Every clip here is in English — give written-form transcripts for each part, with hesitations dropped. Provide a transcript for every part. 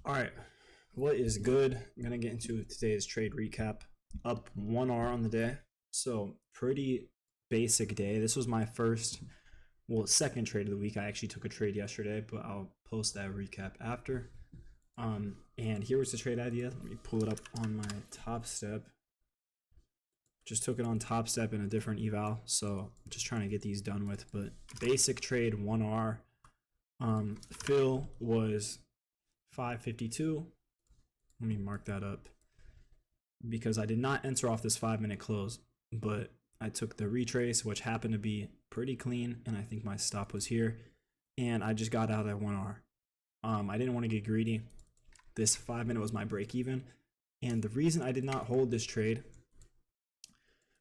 All right, what is good? I'm gonna get into today's trade recap. Up 1R on the day, so pretty basic day. This was my second trade of the week. I actually took a trade yesterday, but I'll post that recap after. And here was the trade idea. Let me pull it up on my Top Step. Just took it on Top Step in a different eval, so just trying to get these done with. But basic trade 1R. Fill was 552. Let me mark that up because I did not enter off this 5-minute close, but I took the retrace, which happened to be pretty clean, and I think my stop was here, and I just got out at 1R. I didn't want to get greedy. This 5-minute was my break even, and the reason I did not hold this trade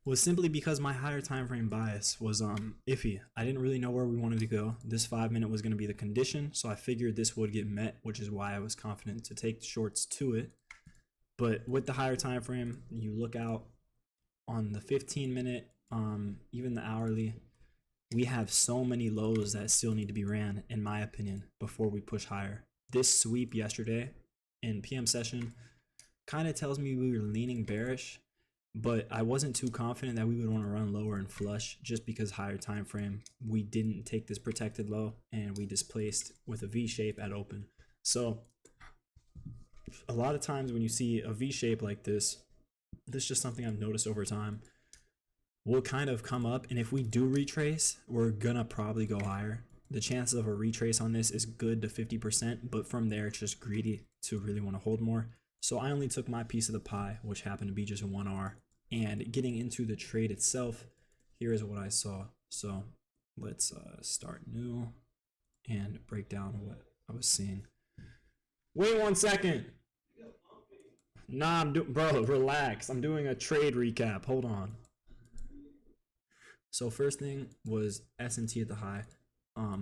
was simply because my higher time frame bias was iffy. I didn't really know where we wanted to go. This 5-minute was going to be the condition, so I figured this would get met, which is why I was confident to take the shorts to it. But with the higher time frame, you look out on the 15-minute, even the hourly, we have so many lows that still need to be ran, in my opinion, before we push higher. This sweep yesterday in PM session kind of tells me we were leaning bearish, but I wasn't too confident that we would want to run lower and flush just because higher time frame we didn't take this protected low and we displaced with a V shape at open. So a lot of times when you see a V shape like this is just something I've noticed over time. We'll kind of come up, and if we do retrace, we're gonna probably go higher. The chances of a retrace on this is good to 50%, but from there it's just greedy to really want to hold more. So I only took my piece of the pie, which happened to be just 1R. And getting into the trade itself, here is what I saw. So let's start new and break down what I was seeing. Wait 1 second. Nah, bro, relax. I'm doing a trade recap. Hold on. So first thing was S&T at the high.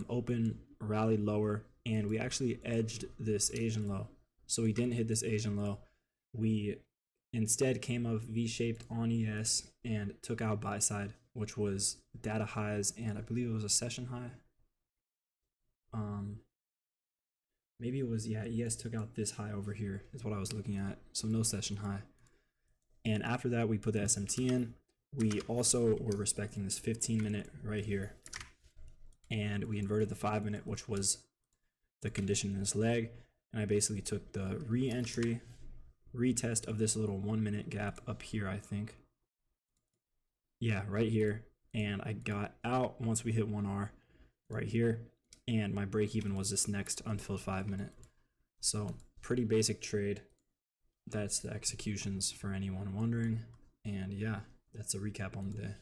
Open, rallied lower, and we actually edged this Asian low. So we didn't hit this Asian low. We instead came up V-shaped on ES and took out buy side, which was data highs, and I believe it was a session high. Maybe it was, yeah, ES took out this high over here is what I was looking at. So no session high. And after that, we put the SMT in. We also were respecting this 15-minute right here. And we inverted the 5-minute, which was the condition in this leg. And I basically took the re-entry, retest of this little 1-minute gap up here, I think. Yeah, right here. And I got out once we hit 1R right here. And my break even was this next unfilled 5-minute. So pretty basic trade. That's the executions for anyone wondering. And yeah, that's a recap on the day.